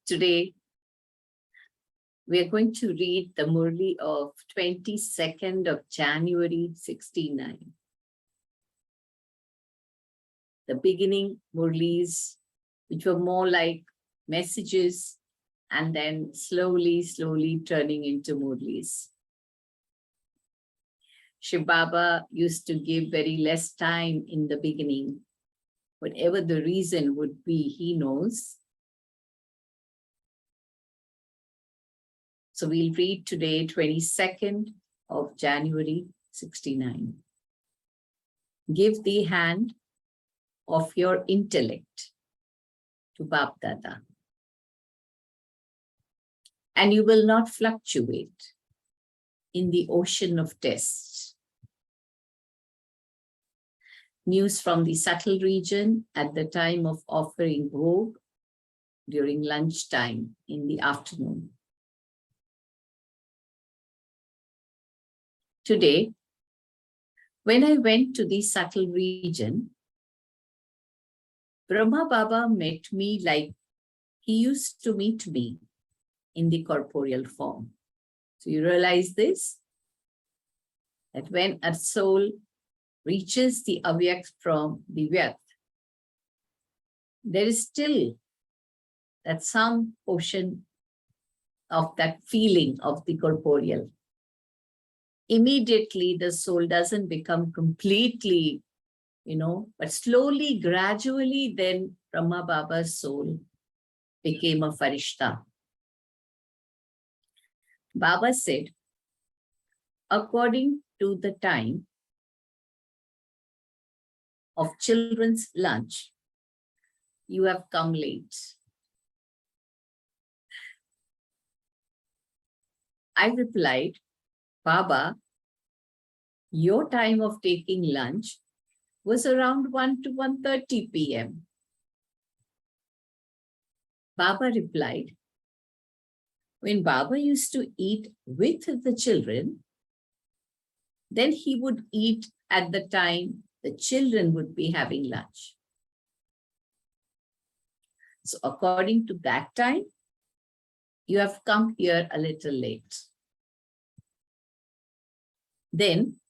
Today, we are going to read the Murli of 22nd of January 69. The beginning Murlis, which were more like messages, and then slowly turning into Murlis. Shiv Baba used to give very less time in the beginning. Whatever the reason would be, he knows. So we'll read today, 22nd of January 69. Give the hand of your intellect to BapDada, and you will not fluctuate in the ocean of tests. News from the subtle region at the time of offering bhog during lunchtime in the afternoon. Today, when I went to the subtle region, Brahma Baba met me like he used to meet me in the corporeal form. So you realize this? That when a soul reaches the avyakt from the vyakt, there is still that some portion of that feeling of the corporeal. Immediately the soul doesn't become completely, but slowly, gradually, then Brahma Baba's soul became a farishta. Baba said, according to the time of children's lunch, you have come late. I replied, Baba, your time of taking lunch was around 1 to 1:30 p.m. Baba replied, when Baba used to eat with the children, then he would eat at the time the children would be having lunch. So according to that time, you have come here a little late. Then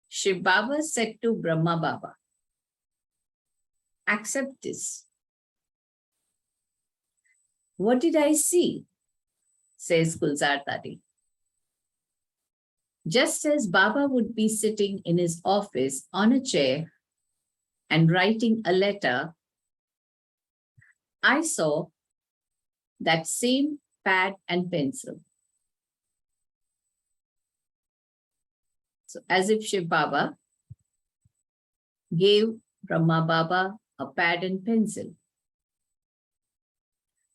Shiv Baba said to Brahma Baba, accept this. What did I see? Says Gulzar Tadi. Just as Baba would be sitting in his office on a chair and writing a letter, I saw that same pad and pencil. So as if Shiv Baba gave Brahma Baba a pad and pencil.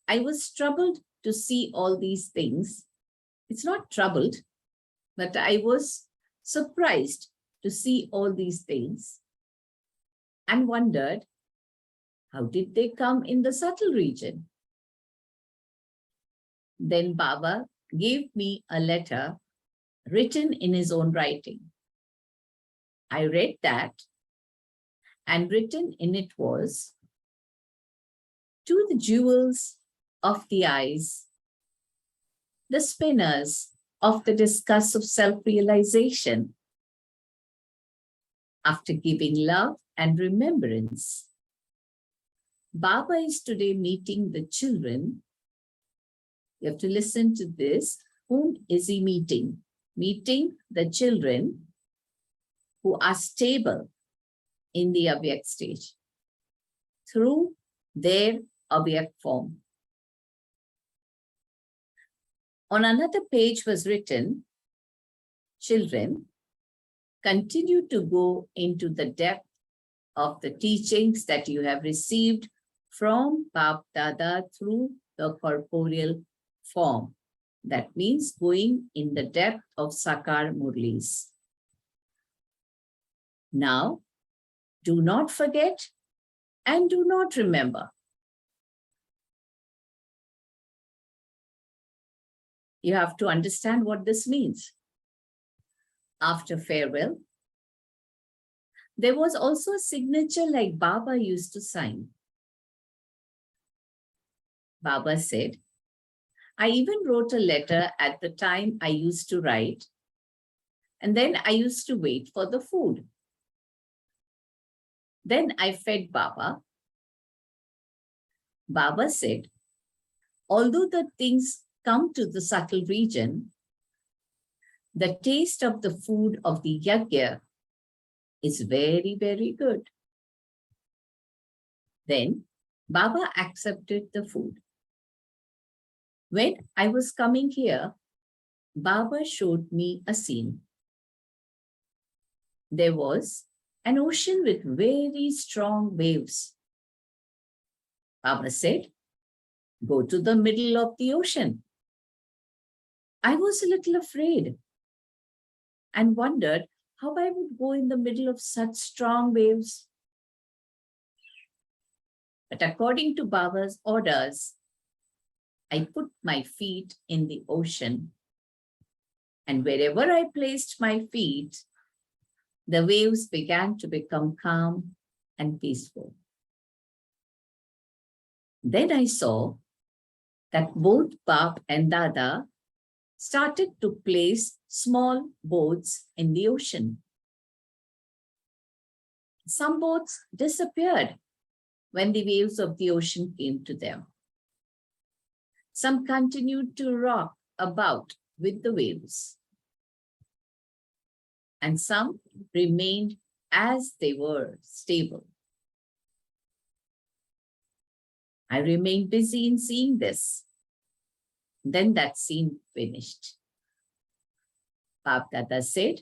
I was troubled to see all these things. It's not troubled, but I was surprised to see all these things and wondered, how did they come in the subtle region? Then Baba gave me a letter written in his own writing. I read that, and written in it was, to the jewels of the eyes, the spinners of the discuss of self-realization, after giving love and remembrance, Baba is today meeting the children. You have to listen to this. Whom is he meeting? Meeting the children who are stable in the avyakt stage through their avyakt form. On another page was written, children, continue to go into the depth of the teachings that you have received from BapDada through the corporeal form. That means going in the depth of Sakar Murlis. Now, do not forget and do not remember. You have to understand what this means. After farewell, There was also a signature like Baba used to sign. Baba said, I even wrote a letter at the time I used to write, and then I used to wait for the food. Then I fed Baba. Baba said, although the things come to the subtle region, the taste of the food of the yajna is very, very good. Then Baba accepted the food. When I was coming here, Baba showed me a scene. There was an ocean with very strong waves. Baba said, go to the middle of the ocean. I was a little afraid and wondered how I would go in the middle of such strong waves. But according to Baba's orders, I put my feet in the ocean, and wherever I placed my feet, the waves began to become calm and peaceful. Then I saw that both Bap and Dada started to place small boats in the ocean. Some boats disappeared when the waves of the ocean came to them. Some continued to rock about with the waves, and some remained as they were, stable. I remained busy in seeing this. Then that scene finished. BapDada said,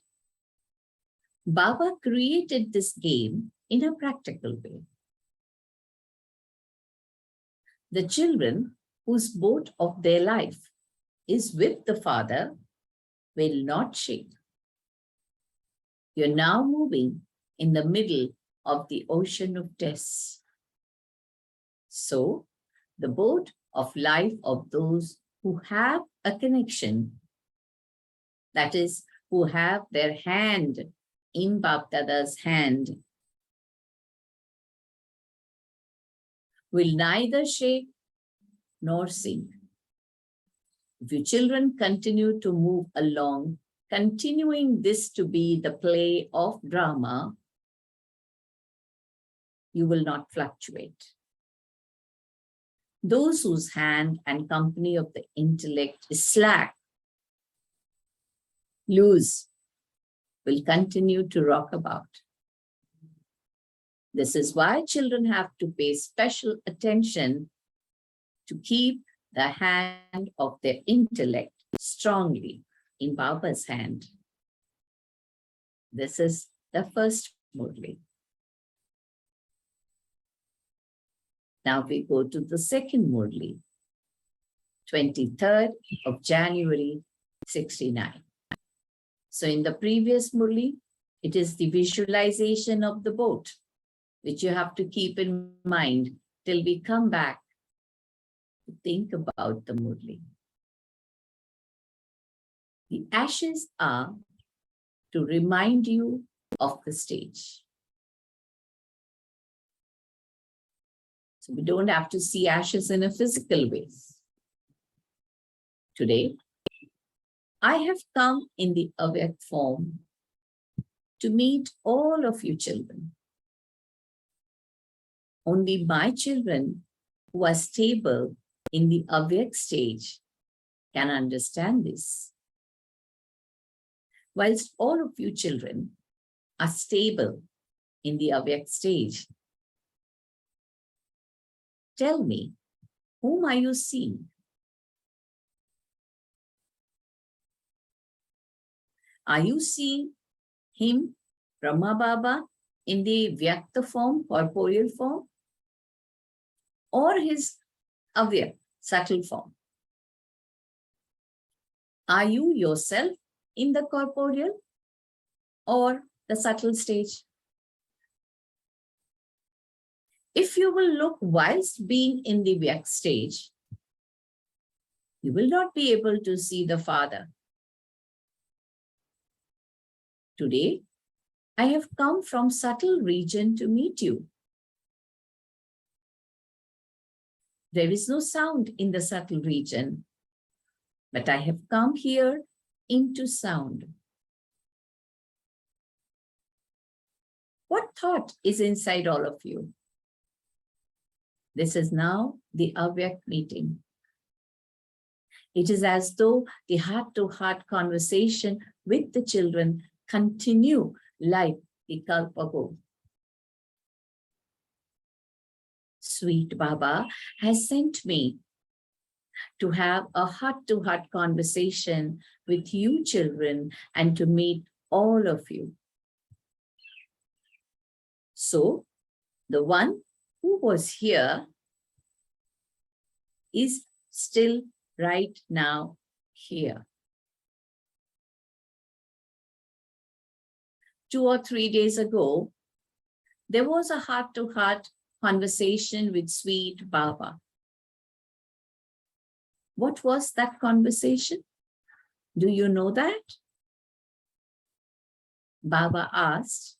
Baba created this game in a practical way. The children whose boat of their life is with the Father will not shake. You're now moving in the middle of the ocean of tests. So, the boat of life of those who have a connection, that is, who have their hand in BapDada's hand, will neither shake nor sink. If your children continue to move along, continuing this to be the play of drama, you will not fluctuate. Those whose hand and company of the intellect is slack, loose, will continue to rock about. This is why children have to pay special attention to keep the hand of their intellect strongly in Baba's hand. This is the first Murli. Now we go to the second Murli, 23rd of January, 69. So in the previous Murli, it is the visualization of the boat, which you have to keep in mind till we come back to think about the Murli. The ashes are to remind you of the stage. So we don't have to see ashes in a physical way. Today, I have come in the Avyakt form to meet all of you children. Only my children who are stable in the Avyakt stage can understand this. Whilst all of you children are stable in the Avyakt stage, tell me, whom are you seeing? Are you seeing him, Brahma Baba, in the Vyakta form, corporeal form, or his Avyakt, subtle form? Are you yourself in the corporeal or the subtle stage? If you will look whilst being in the Vyakt stage, you will not be able to see the Father. Today, I have come from subtle region to meet you. There is no sound in the subtle region, but I have come here into sound. What thought is inside all of you? This is now the Avyakt meeting. It is as though the heart-to-heart conversation with the children continue like the Kalpago. Sweet Baba has sent me to have a heart-to-heart conversation with you children and to meet all of you. So, the one who was here is still right now here. 2 or 3 days ago, there was a heart-to-heart conversation with sweet Baba. What was that conversation? Do you know that? Baba asked,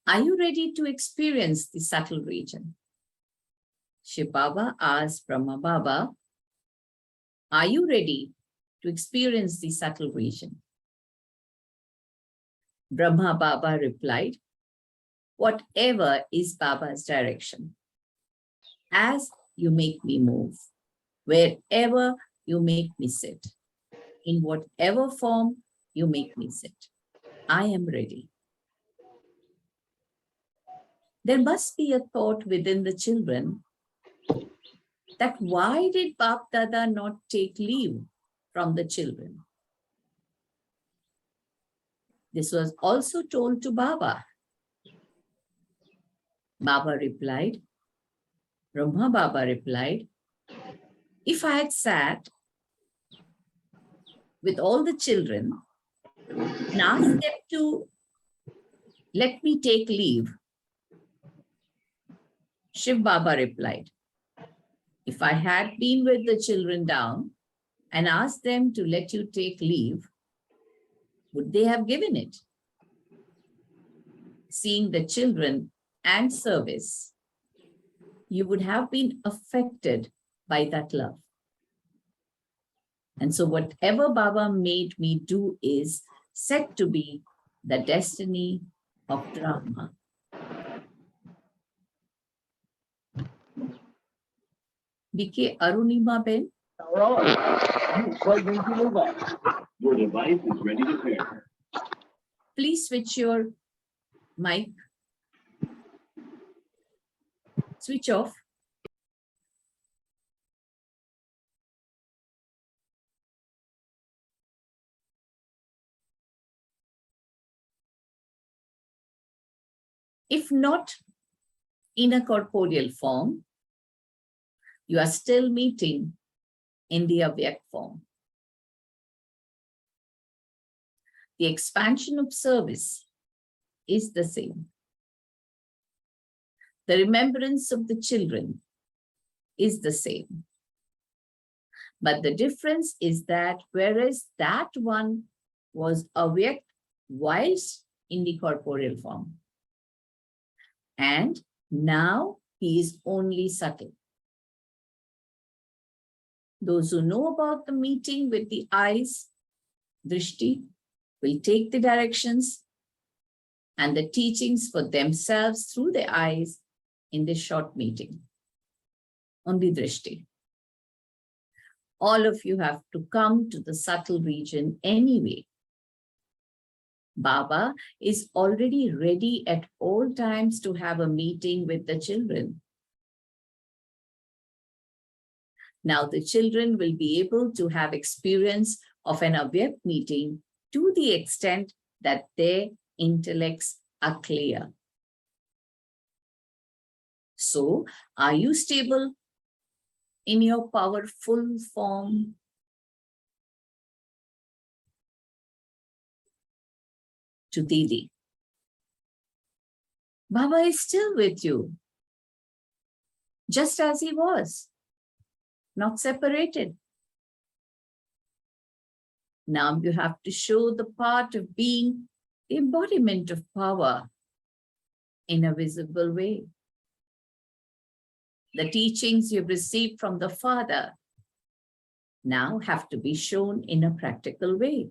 are you ready to experience the subtle region? Shiv Baba asked Brahma Baba, are you ready to experience the subtle region? Brahma Baba replied, whatever is Baba's direction. As you make me move, wherever you make me sit, in whatever form you make me sit, I am ready. There must be a thought within the children that why did BapDada not take leave from the children? This was also told to Baba. Baba replied, Brahma Baba replied, if I had sat with all the children and asked them to let me take leave, Shiv Baba replied, if I had been with the children down and asked them to let you take leave, would they have given it? Seeing the children and service, you would have been affected by that love. And so whatever Baba made me do is said to be the destiny of Brahma. BK Arunima Ben. Your device is ready to pair. Please switch your mic. Switch off. If not in a corporeal form, you are still meeting in the Avyakt form. The expansion of service is the same. The remembrance of the children is the same. But the difference is that whereas that one was Avyakt whilst in the corporeal form, and now he is only subtle. Those who know about the meeting with the eyes, drishti, will take the directions and the teachings for themselves through the eyes in this short meeting. Only drishti. All of you have to come to the subtle region anyway. Baba is already ready at all times to have a meeting with the children. Now the children will be able to have experience of an Avyakt meeting to the extent that their intellects are clear. So, are you stable in your powerful form? To Didi. Baba is still with you, just as he was, not separated. Now you have to show the part of being the embodiment of power in a visible way. The teachings you've received from the Father now have to be shown in a practical way.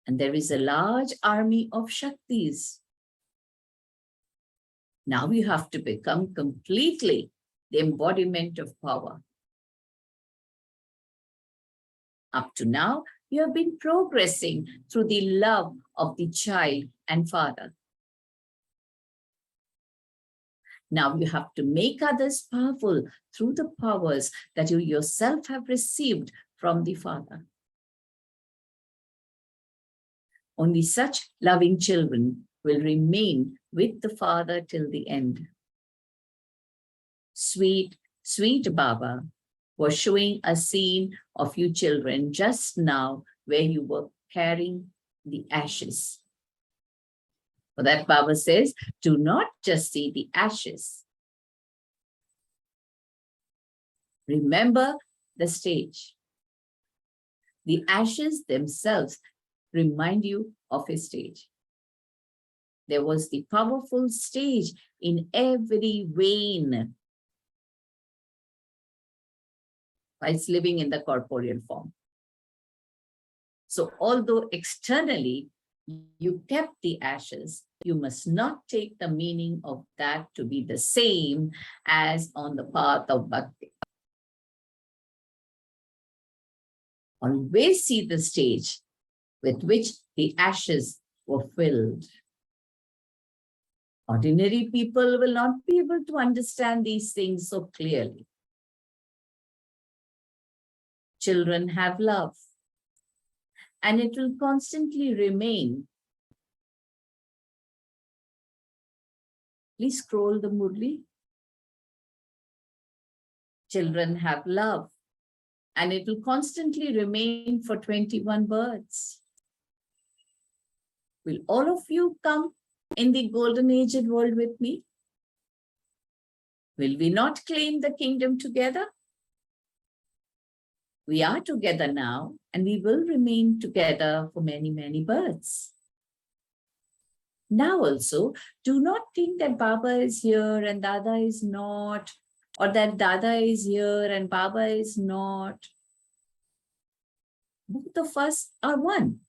And there is a large army of Shaktis. Now you have to become completely the embodiment of power. Up to now, you have been progressing through the love of the child and father. Now you have to make others powerful through the powers that you yourself have received from the Father. Only such loving children will remain with the Father till the end. Sweet, sweet Baba was showing a scene of you children just now where you were carrying the ashes. For that, Baba says, do not just see the ashes. Remember the stage. The ashes themselves remind you of a stage. There was the powerful stage in every vein whilst living in the corporeal form. So although externally you kept the ashes, you must not take the meaning of that to be the same as on the path of bhakti. Always see the stage with which the ashes were filled. Ordinary people will not be able to understand these things so clearly. Children have love, and it will constantly remain. Please scroll the Murli. Children have love, and it will constantly remain for 21 births. Will all of you come in the golden aged world with me? Will we not claim the kingdom together? We are together now, and we will remain together for many, many births. Now also, do not think that Baba is here and Dada is not, or that Dada is here and Baba is not. Both of us are one.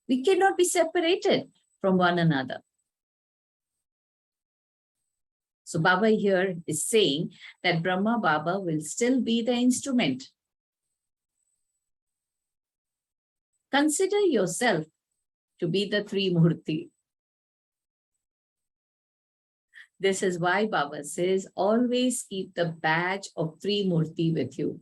We cannot be separated from one another. So Baba here is saying that Brahma Baba will still be the instrument. Consider yourself to be the Trimurti. This is why Baba says, always keep the badge of Trimurti with you.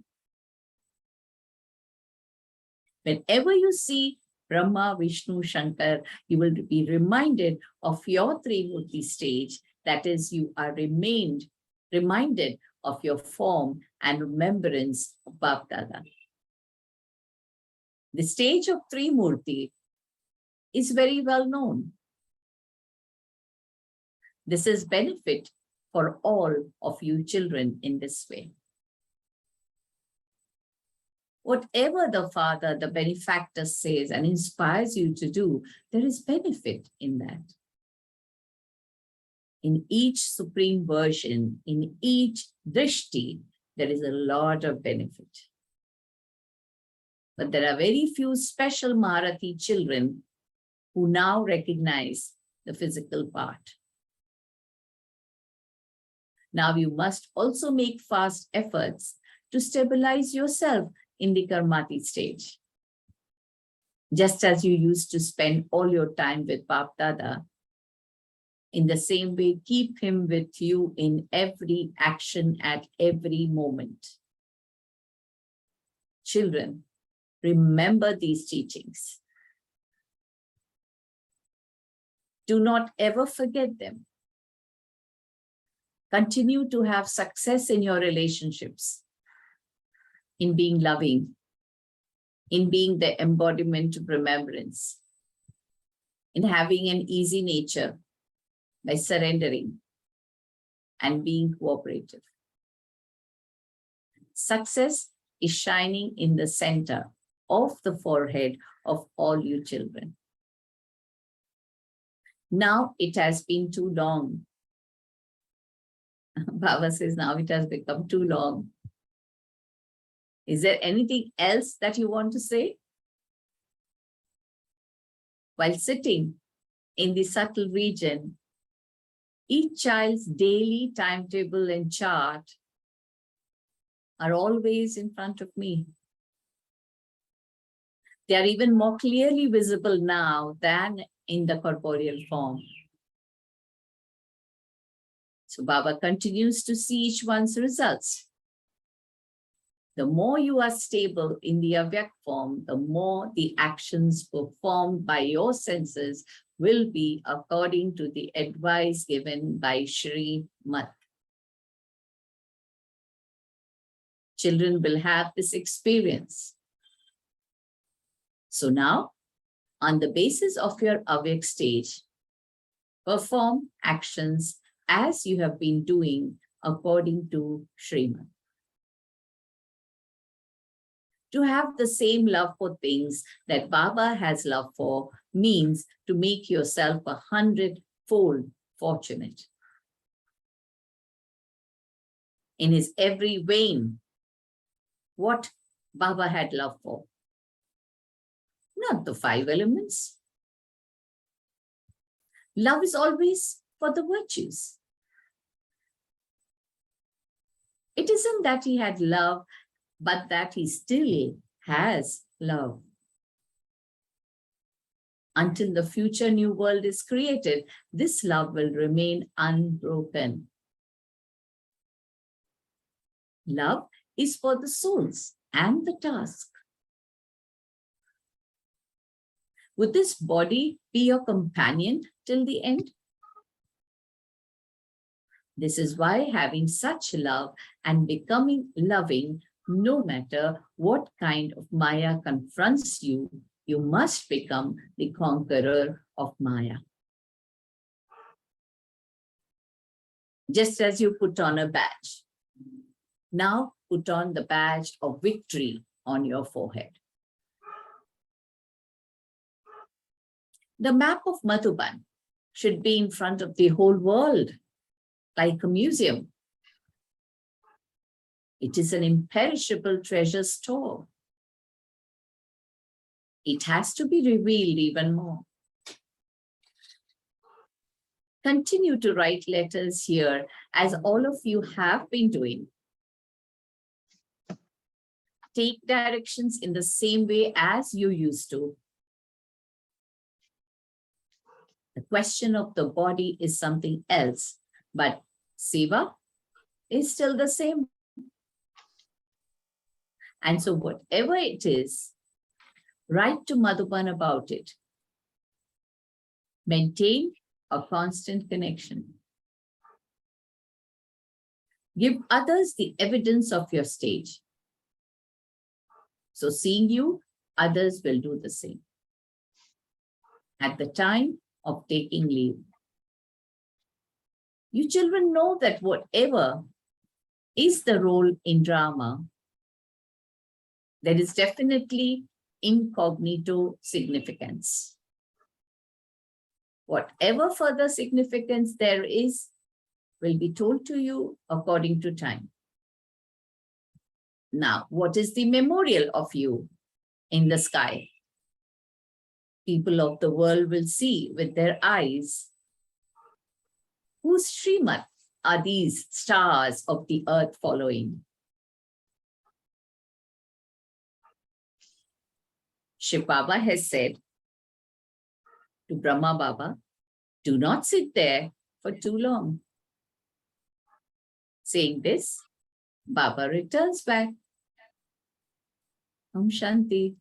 Whenever you see Brahma, Vishnu, Shankar, you will be reminded of your Trimurti stage. That is, you are reminded of your form and remembrance of BapDada. The stage of Trimurti is very well known. This is benefit for all of you children in this way. Whatever the Father, the benefactor says and inspires you to do, there is benefit in that. In each supreme version, in each drishti, there is a lot of benefit. But there are very few special Marathi children who now recognize the physical part. Now you must also make fast efforts to stabilize yourself in the Karmati stage. Just as you used to spend all your time with BapDada, in the same way, keep him with you in every action at every moment. Children, remember these teachings. Do not ever forget them. Continue to have success in your relationships, in being loving, in being the embodiment of remembrance, in having an easy nature by surrendering and being cooperative. Success is shining in the center off the forehead of all you children. Now it has been too long. Baba says now it has become too long. Is there anything else that you want to say? While sitting in the subtle region, each child's daily timetable and chart are always in front of me. They are even more clearly visible now than in the corporeal form. So Baba continues to see each one's results. The more you are stable in the avyak form, the more the actions performed by your senses will be according to the advice given by Shri Mat. Children will have this experience. So now, on the basis of your avyak stage, perform actions as you have been doing according to Srimad. To have the same love for things that Baba has love for means to make yourself 100-fold fortunate. In his every vein, what Baba had love for? Not the 5 elements. Love is always for the virtues. It isn't that he had love, but that he still has love. Until the future new world is created, this love will remain unbroken. Love is for the souls and the task. Would this body be your companion till the end? This is why having such love and becoming loving, no matter what kind of Maya confronts you, you must become the conqueror of Maya. Just as you put on a badge. Now put on the badge of victory on your forehead. The map of Madhuban should be in front of the whole world, like a museum. It is an imperishable treasure store. It has to be revealed even more. Continue to write letters here, as all of you have been doing. Take directions in the same way as you used to. The question of the body is something else, but Seva is still the same. And so whatever it is, write to Madhuban about it. Maintain a constant connection. Give others the evidence of your stage. So seeing you, others will do the same. At the time of taking leave, you children know that whatever is the role in drama, there is definitely incognito significance. Whatever further significance there is will be told to you according to time. Now, what is the memorial of you in the sky? People of the world will see with their eyes. Whose Srimad are these stars of the earth following? Shiv Baba has said to Brahma Baba, do not sit there for too long. Saying this, Baba returns back. Om Shanti.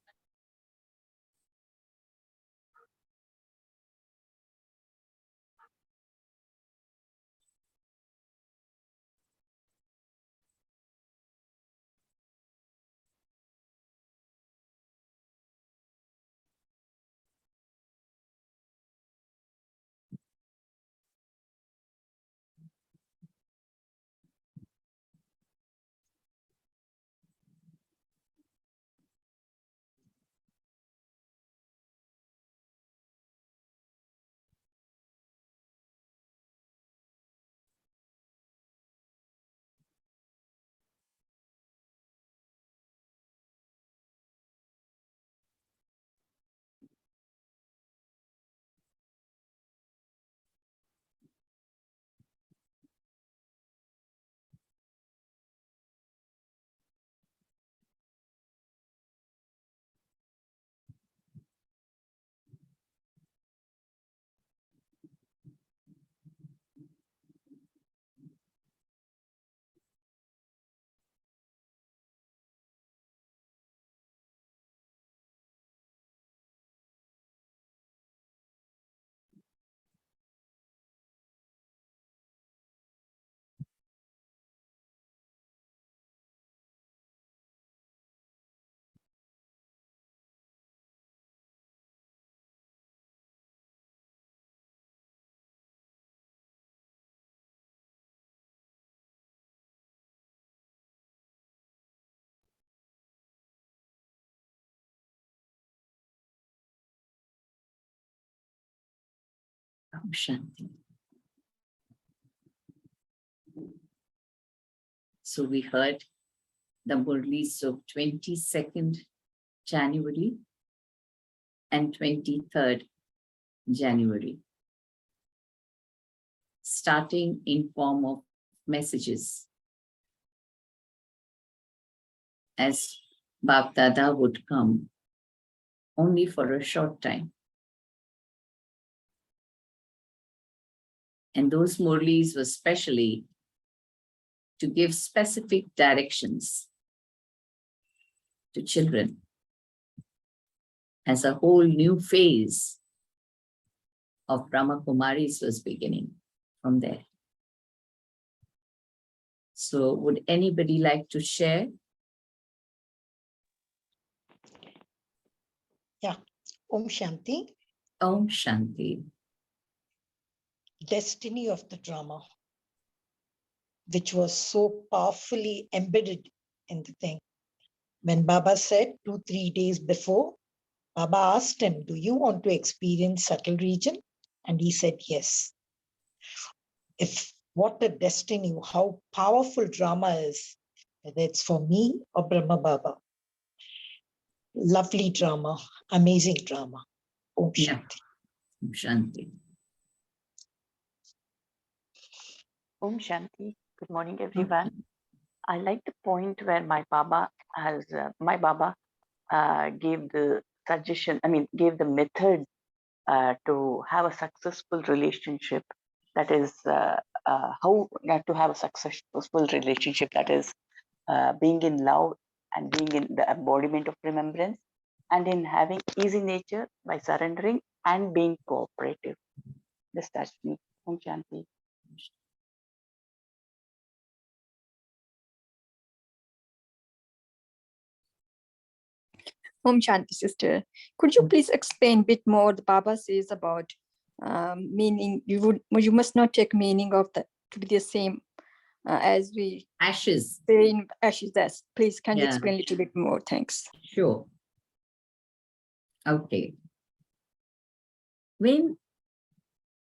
Om Shanti. So we heard the Murlis of 22nd January and 23rd January, starting in form of messages, as BapDada would come only for a short time. And those Murlis were specially to give specific directions to children as a whole new phase of Brahma Kumaris was beginning from there. So would anybody like to share? Yeah. Om Shanti. Om Shanti. Destiny of the drama, which was so powerfully embedded in the thing. When Baba said 2-3 days before, Baba asked him, do you want to experience subtle region? And he said, yes. What a destiny, how powerful drama is, whether it's for me or Brahma Baba. Lovely drama, amazing drama. Om Shanti. Yeah. Om Shanti. Om Shanti. Good morning, everyone. I like the point where my Baba gave the suggestion, gave the method to have a successful relationship. That is how not to have a successful relationship. That is being in love and being in the embodiment of remembrance, and in having easy nature by surrendering and being cooperative. This touched me. Om Shanti. Om Shanti, sister. Could you please explain a bit more the Baba says about meaning? You must not take meaning of that to be the same as we Ashes. say in ashes. Yes. Please, can you Yeah. explain a little bit more? Thanks. Sure. Okay. When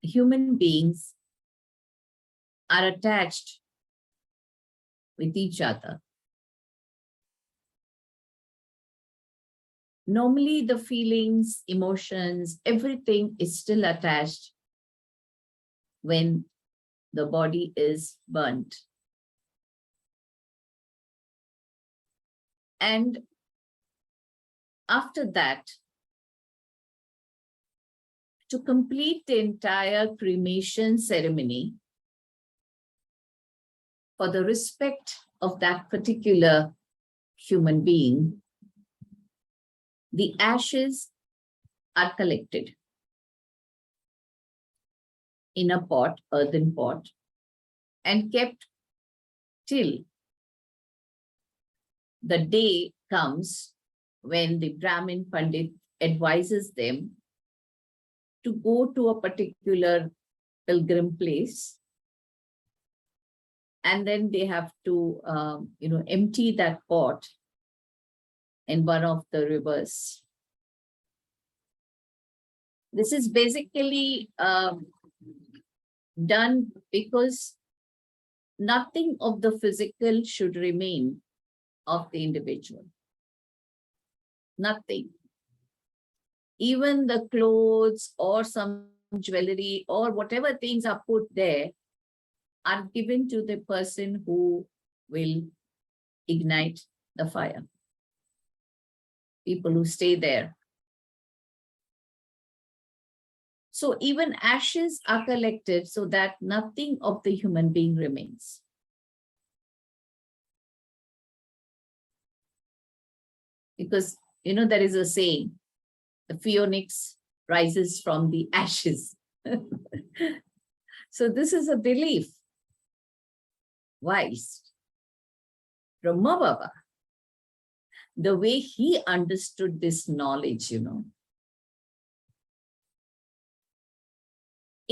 human beings are attached with each other, normally the feelings, emotions, everything is still attached when the body is burnt. And after that, to complete the entire cremation ceremony, for the respect of that particular human being, the ashes are collected in a pot, earthen pot, and kept till the day comes when the Brahmin Pandit advises them to go to a particular pilgrim place, and then they have to empty that pot in one of the rivers. This is basically done because nothing of the physical should remain of the individual. Nothing. Even the clothes or some jewelry or whatever things are put there are given to the person who will ignite the fire. People who stay there. So even ashes are collected so that nothing of the human being remains. Because, there is a saying, the phoenix rises from the ashes. So this is a belief. Wise. Brahma Baba, the way he understood this knowledge, in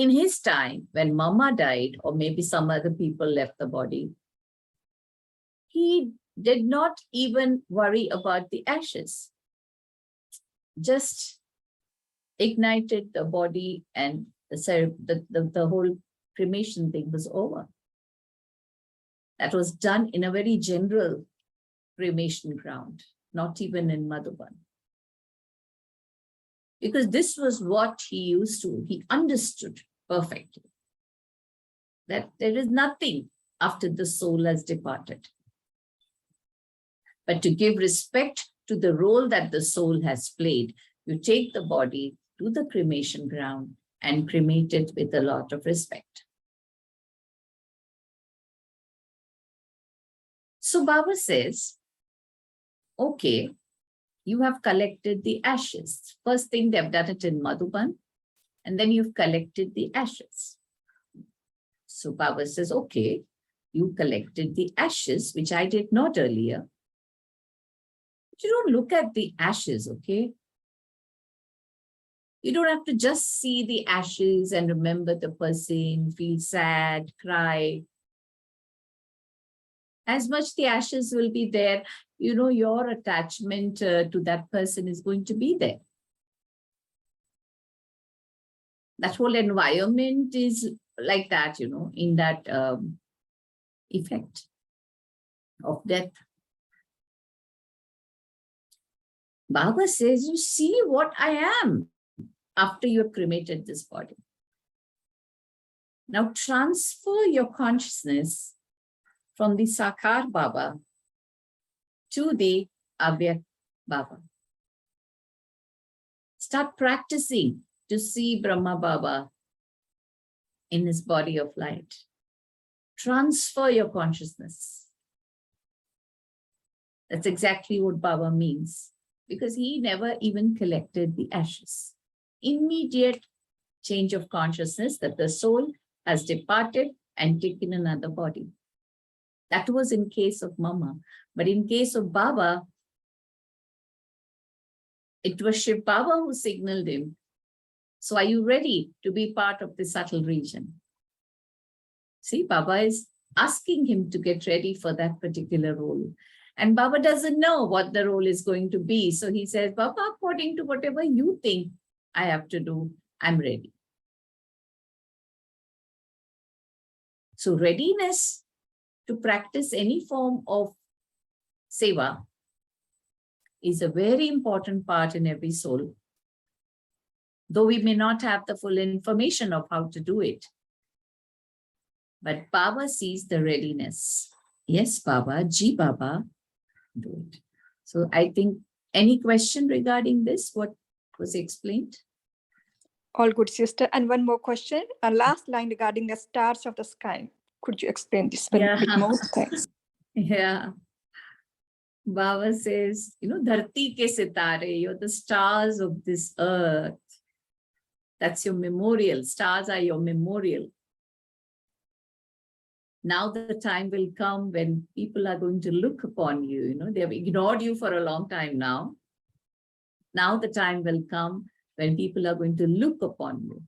his time, when Mama died, or maybe some other people left the body, he did not even worry about the ashes. Just ignited the body and the whole cremation thing was over. That was done in a very general cremation ground, not even in Madhuban. Because this was what he understood perfectly, that there is nothing after the soul has departed. But to give respect to the role that the soul has played, you take the body to the cremation ground and cremate it with a lot of respect. So Baba says, okay, you have collected the ashes. First thing, they've done it in Madhuban, and then you've collected the ashes. So Baba says, okay, you collected the ashes, which I did not earlier. But you don't look at the ashes, okay? You don't have to just see the ashes and remember the person, feel sad, cry. As much the ashes will be there, you know, your attachment to that person is going to be there. That whole environment is like that, you know, in that effect of death. Baba says, you see what I am after you have cremated this body. Now transfer your consciousness from the Sakar Baba to the Abhyakt Baba. Start practicing to see Brahma Baba in his body of light. Transfer your consciousness. That's exactly what Baba means, because he never even collected the ashes. Immediate change of consciousness that the soul has departed and taken another body. That was in case of Mama. But in case of Baba, it was Shiv Baba who signaled him. So are you ready to be part of the subtle region? See, Baba is asking him to get ready for that particular role. And Baba doesn't know what the role is going to be. So he says, Baba, according to whatever you think I have to do, I'm ready. So readiness to practice any form of seva is a very important part in every soul. Though we may not have the full information of how to do it. But Baba sees the readiness. Yes, Baba, Ji Baba, do it. So I think, any question regarding this, what was explained? All good, sister. And one more question. A last line regarding the stars of the sky. Could you explain this one a bit more? Thanks. Yeah. Baba says, you know, dharti ke sitare, you're the stars of this earth. That's your memorial. Stars are your memorial. Now the time will come when people are going to look upon you. You know, they have ignored you for a long time now. Now the time will come when people are going to look upon you.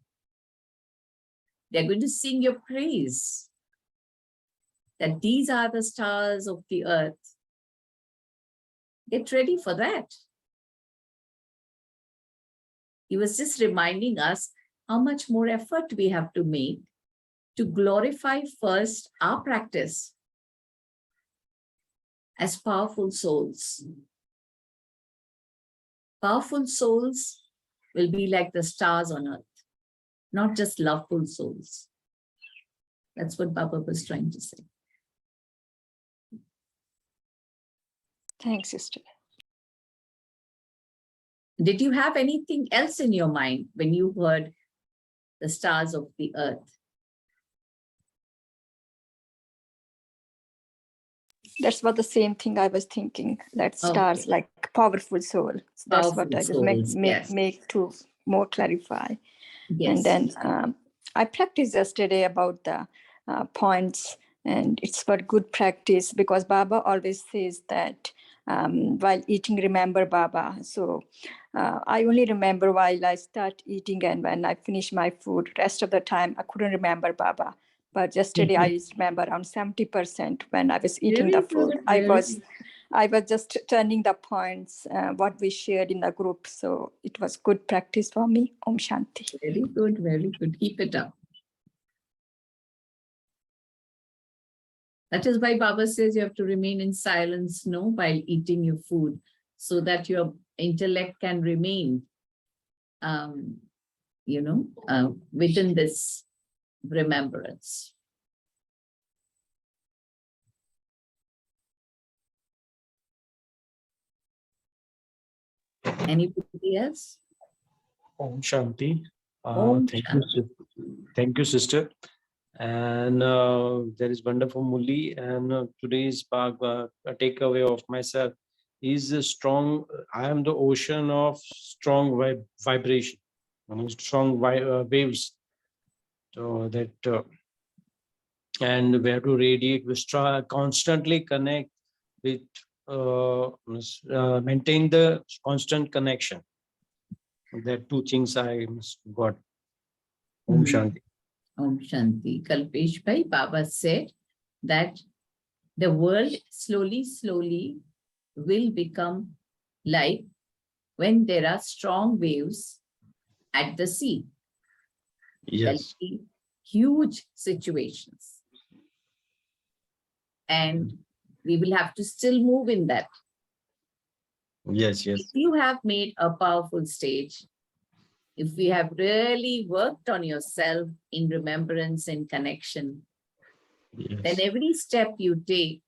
They're going to sing your praise. That these are the stars of the earth. Get ready for that. He was just reminding us how much more effort we have to make to glorify first our practice as powerful souls. Powerful souls will be like the stars on earth, not just loveful souls. That's what Baba was trying to say. Thanks, sister. Did you have anything else in your mind when you heard the stars of the earth? That's what the same thing I was thinking. That stars like powerful soul. So that's Powerful what I just souls, yes. make to more clarify. Yes. And then I practiced yesterday about the points, and it's for good practice because Baba always says that while eating, remember Baba. So I only remember while I start eating, and when I finish my food, rest of the time I couldn't remember Baba. But yesterday I remember around 70% when I was eating Very the food. good, I was just turning the points, what we shared in the group. So it was good practice for me. Om Shanti. Very good, very good. Keep it up. That is why Baba says you have to remain in silence, no, while eating your food, so that your intellect can remain, within this remembrance. Anybody else? Om Shanti. Om Thank you, sister. And there is wonderful Murli. And today's takeaway of myself is a strong. I am the ocean of strong vibration, strong waves. So that and we have to radiate. We constantly connect with, maintain the constant connection. There are two things I got. Om Shanti. Om Shanti. Kalpesh Bhai, Baba said that the world slowly, slowly will become like when there are strong waves at the sea. Yes. There'll be huge situations. And we will have to still move in that. Yes, yes. If you have made a powerful stage, if we have really worked on yourself in remembrance and connection, Yes. then every step you take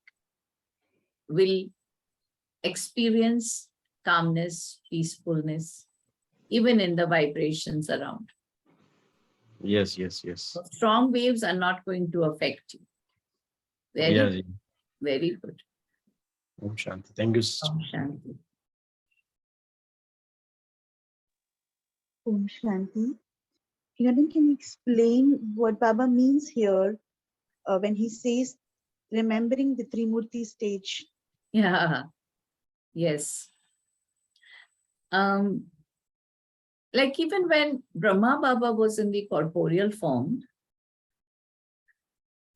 will experience calmness, peacefulness, even in the vibrations around. Yes, yes, yes. So strong waves are not going to affect you. Very, very good. Om Shanti. Thank you, sister. Om Shanti. Om Shanti. Can you explain what Baba means here when he says remembering the Trimurti stage? Yeah, yes. Like even when Brahma Baba was in the corporeal form,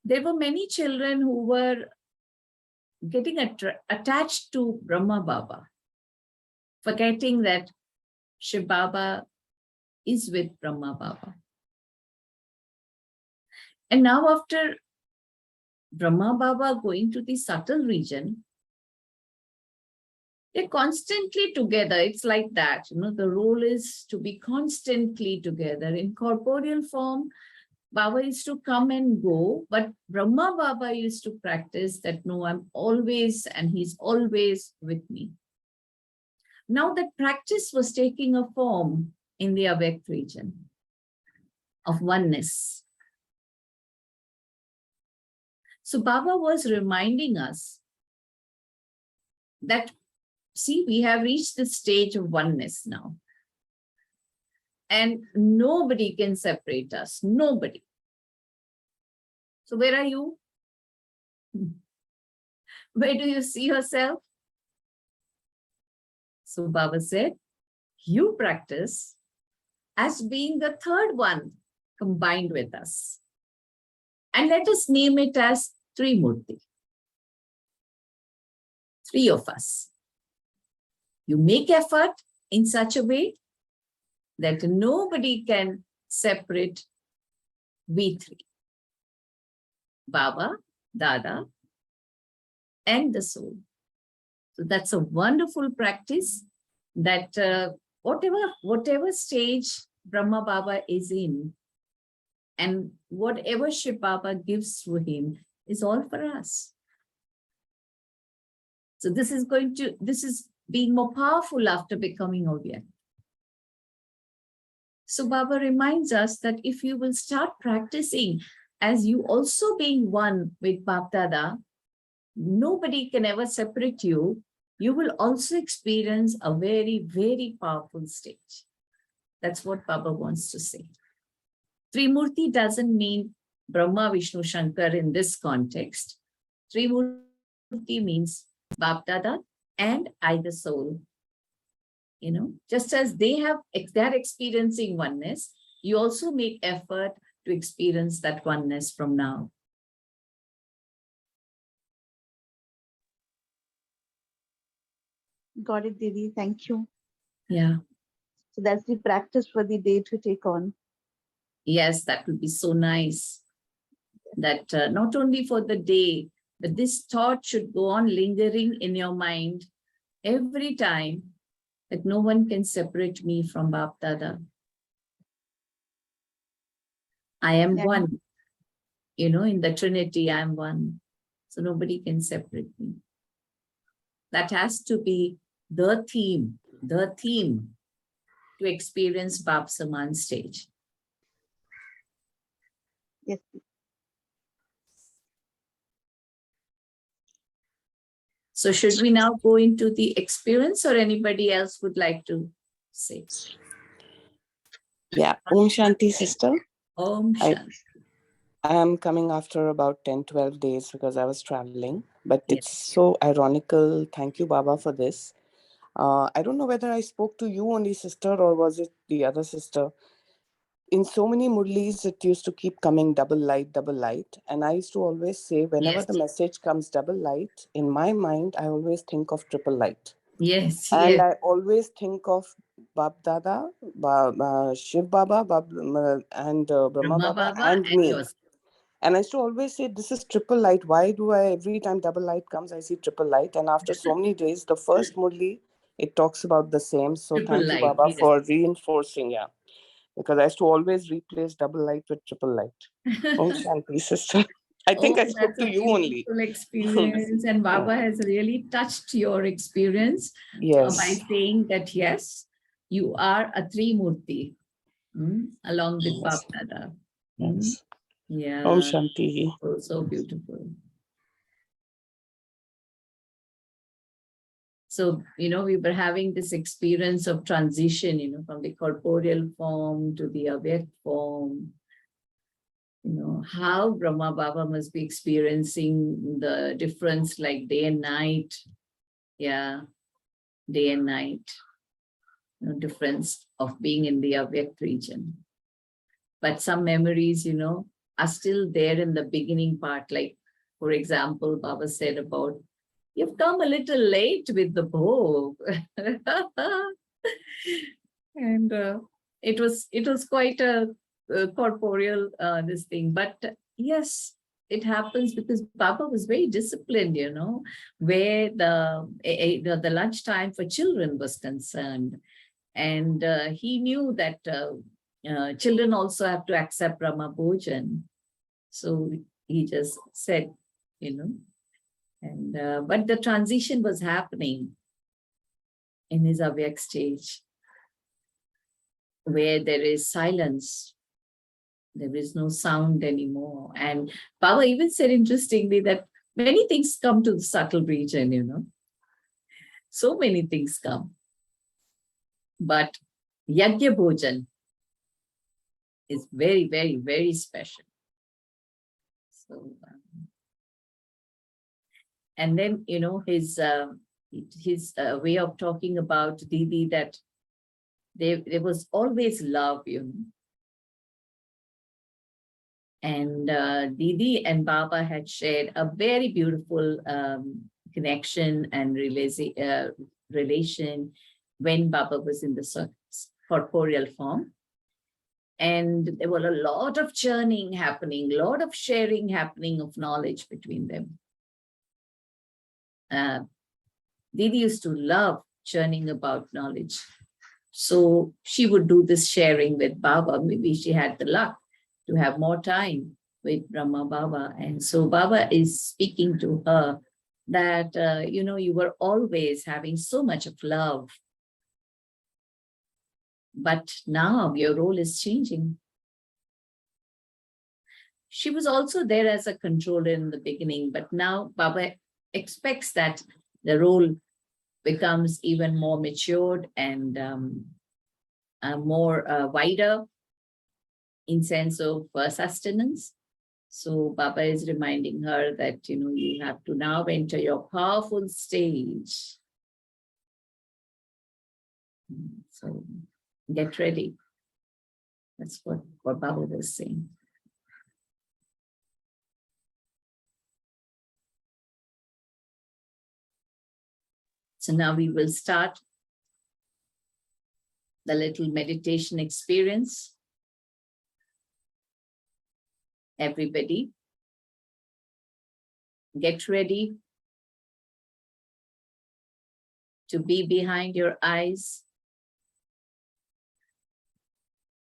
there were many children who were getting attached to Brahma Baba, forgetting that Shiv Baba is with Brahma Baba. And now after Brahma Baba going to the subtle region, they're constantly together. It's like that, the role is to be constantly together. In corporeal form, Baba used to come and go, but Brahma Baba used to practice that, no, I'm always, and he's always with me. Now that practice was taking a form in the Avyakt region of oneness. So Baba was reminding us that, see, we have reached the stage of oneness now. And nobody can separate us, nobody. So where are you? Where do you see yourself? So Baba said, you practice as being the third one combined with us. And let us name it as Trimurti. Three of us. You make effort in such a way that nobody can separate we three. Baba, Dada, and the soul. So that's a wonderful practice that whatever stage Brahma Baba is in, and whatever Shiv Baba gives to him is all for us. So this is being more powerful after becoming Avyakt. So Baba reminds us that if you will start practicing as you also being one with BapDada, nobody can ever separate you. You will also experience a very, very powerful stage. That's what Baba wants to say. Trimurti doesn't mean Brahma, Vishnu, Shankar in this context. Trimurti means BapDada and I, the soul. Just as they're experiencing oneness, you also make effort to experience that oneness from now. Got it, Didi. Thank you. Yeah. So that's the practice for the day to take on. Yes, that would be so nice. That not only for the day, but this thought should go on lingering in your mind every time, that no one can separate me from BapDada. I am Yeah. one. In the Trinity, I am one. So nobody can separate me. That has to be the theme to experience Bap Saman stage. Yes. So should we now go into the experience, or anybody else would like to say? Yeah, Om Shanti, sister. Om Shanti. I am coming after about 10-12 days because I was traveling, but Yes. it's so ironical. Thank you, Baba, for this. I don't know whether I spoke to you only, sister, or was it the other sister. In so many Murlis, it used to keep coming double light, double light. And I used to always say, whenever Yes. the message comes double light, in my mind, I always think of triple light. Yes. And Yes. I always think of BapDada, Shiv Baba, and Brahma Baba, and me. yours. And I used to always say, this is triple light. Why do I, every time double light comes, I see triple light? And after so many days, the first Murli, it talks about the same. So Triple thank you, light, Baba, yes. for reinforcing, yeah. Because I used to always replace double light with triple light. Om Shanti, sister. I think I spoke That's to a you only. beautiful experience. And Baba Yeah. has really touched your experience by Yes. saying that, yes, you are a Trimurti along with Yes. BapDada. Yes. Yeah. Om Shanti. So beautiful. So, we were having this experience of transition, from the corporeal form to the Avyakt form. How Brahma Baba must be experiencing the difference like day and night. Yeah, day and night. Difference of being in the Avyakt region. But some memories, are still there in the beginning part. Like, for example, Baba said about, you've come a little late with the bow. And it was quite a corporeal this thing. But yes, it happens because Baba was very disciplined, where the lunchtime for children was concerned. And he knew that children also have to accept Brahma Bhojan. So he just said, and but the transition was happening in his Avyakt stage, where there is silence. There is no sound anymore. And Baba even said interestingly that many things come to the subtle region, So many things come. But Yajna Bhojan is very, very, very special. So, and then, his way of talking about Didi, that there was always love, And Didi and Baba had shared a very beautiful connection and relation when Baba was in the corporeal form. And there were a lot of churning happening, a lot of sharing happening of knowledge between them. Didi used to love churning about knowledge. So she would do this sharing with Baba. Maybe she had the luck to have more time with Brahma Baba. And so Baba is speaking to her that, you were always having so much of love. But now your role is changing. She was also there as a controller in the beginning, but now Baba expects that the role becomes even more matured and more wider in sense of sustenance. So Baba is reminding her that, you have to now enter your powerful stage. So get ready. That's what Baba was saying. So now we will start the little meditation experience. Everybody, get ready to be behind your eyes,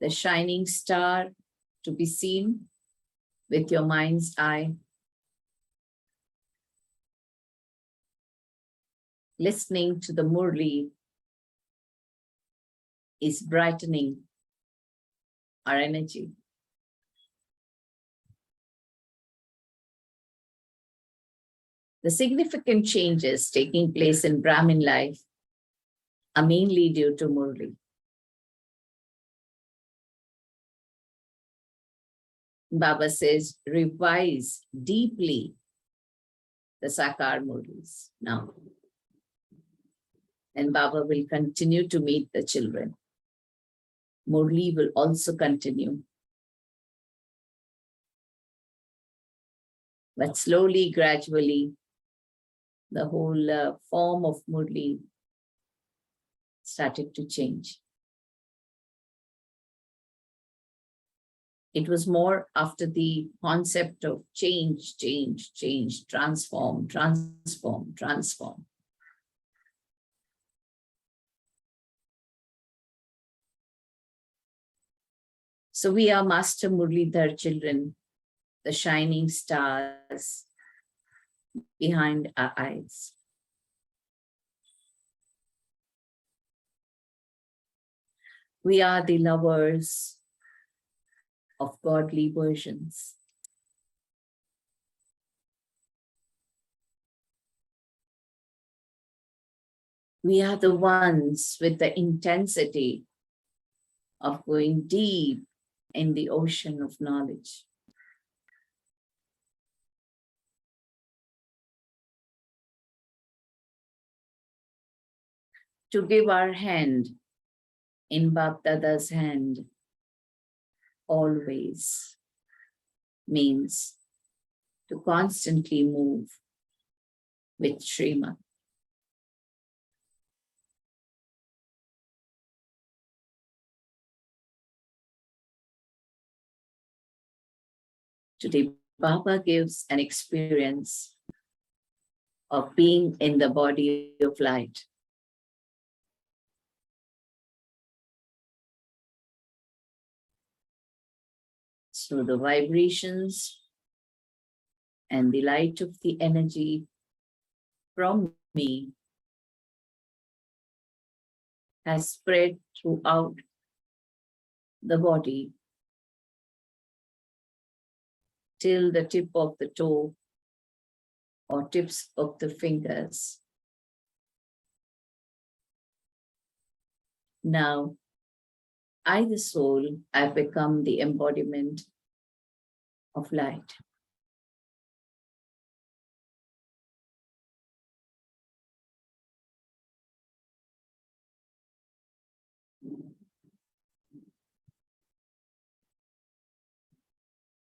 the shining star to be seen with your mind's eye. Listening to the Murli is brightening our energy. The significant changes taking place in Brahmin life are mainly due to Murli. Baba says, revise deeply the Sakar Murlis now. And Baba will continue to meet the children. Murli will also continue. But slowly, gradually, the whole form of Murli started to change. It was more after the concept of change, transform. So we are Master Murlidhar children, the shining stars behind our eyes. We are the lovers of godly versions. We are the ones with the intensity of going deep in the ocean of knowledge. To give our hand in BapDada's hand always means to constantly move with Srimad. Today, Baba gives an experience of being in the body of light. So the vibrations and the light of the energy from me has spread throughout the body till the tip of the toe or tips of the fingers. Now, I, the soul, I've become the embodiment of light.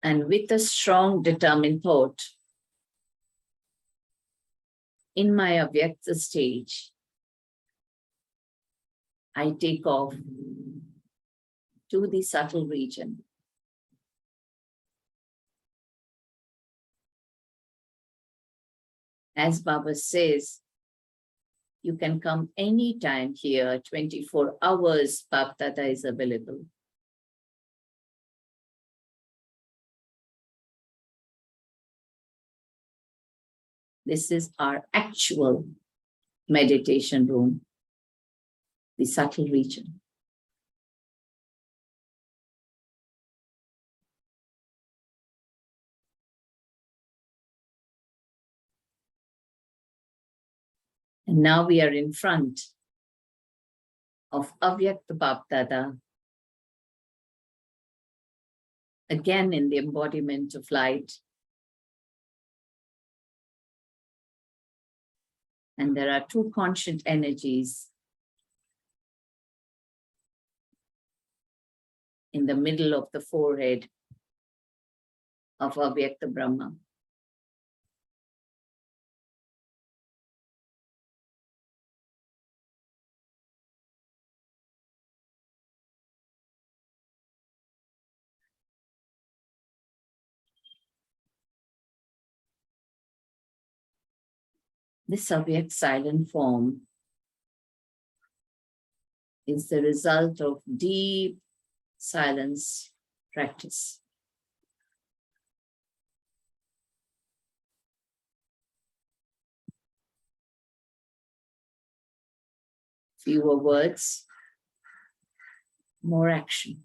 And with a strong, determined thought, in my Avyakta stage, I take off to the subtle region. As Baba says, you can come anytime here, 24 hours, BapDada is available. This is our actual meditation room, the subtle region. And now we are in front of Avyakta BapDada, again in the embodiment of light. And there are two conscient energies in the middle of the forehead of Avyakta Brahma. This Avyak silent form is the result of deep silence practice. Fewer words, more action.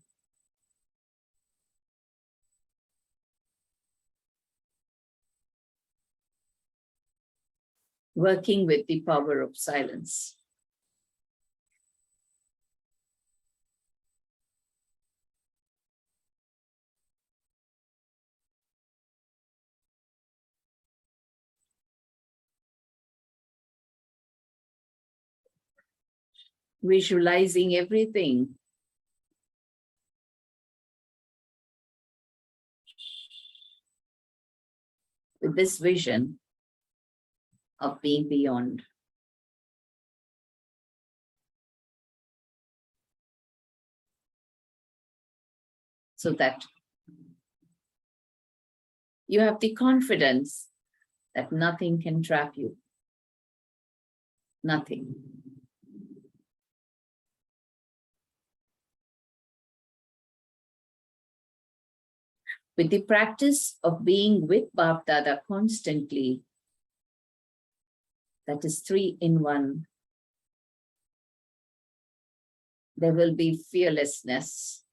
Working with the power of silence. Visualizing everything with this vision of being beyond. So that you have the confidence that nothing can trap you. Nothing. With the practice of being with BapDada constantly, that is 3 in 1, there will be fearlessness.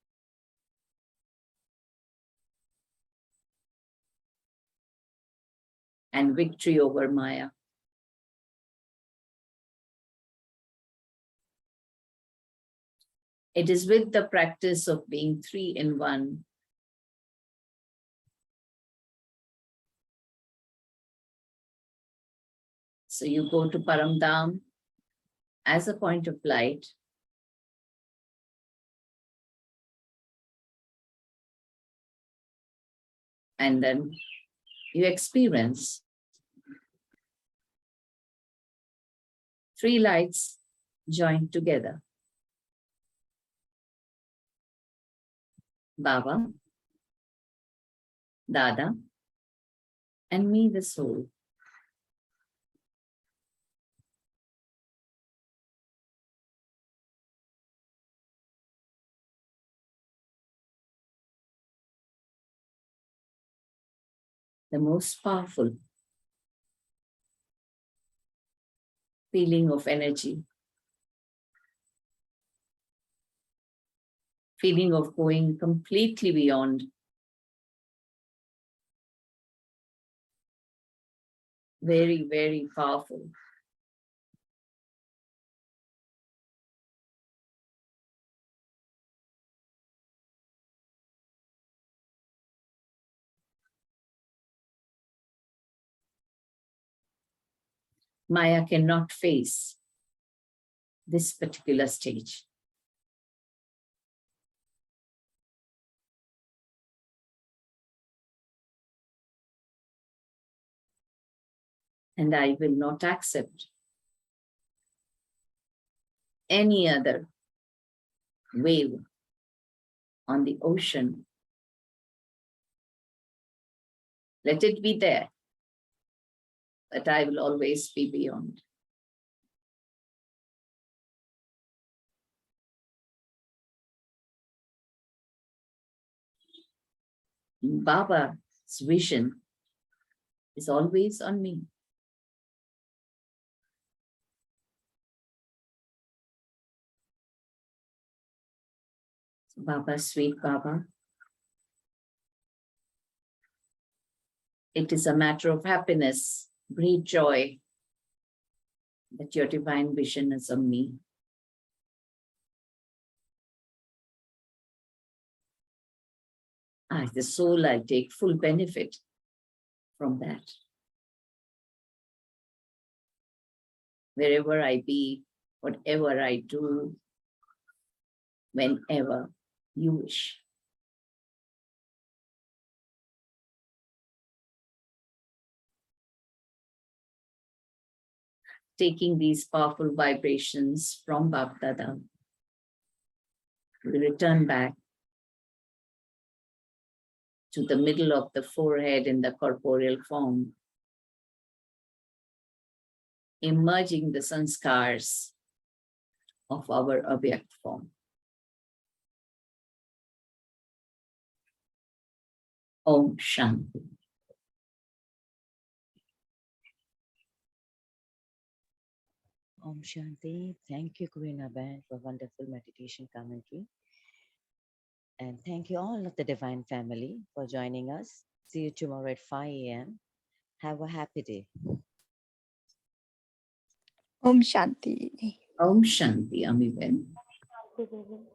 And victory over Maya. It is with the practice of being 3 in 1 so you go to Paramdam as a point of light. And then you experience 3 lights joined together. Baba, Dada, and me, the soul. The most powerful feeling of energy, feeling of going completely beyond. Very, very powerful. Maya cannot face this particular stage. And I will not accept any other wave on the ocean. Let it be there, but I will always be beyond. Baba's vision is always on me. Baba, sweet Baba, it is a matter of happiness, great joy that your divine vision is on me. I, the soul, I take full benefit from that. Wherever I be, whatever I do, whenever you wish. Taking these powerful vibrations from BapDada, we return back to the middle of the forehead in the corporeal form. emerging the sanskars of our Avyakt form. Om Shanti. Om Shanti. Thank you, Karina Ben, for wonderful meditation commentary. And thank you all of the Divine Family for joining us. See you tomorrow at 5 a.m. Have a happy day. Om Shanti. Om Shanti, Amiben.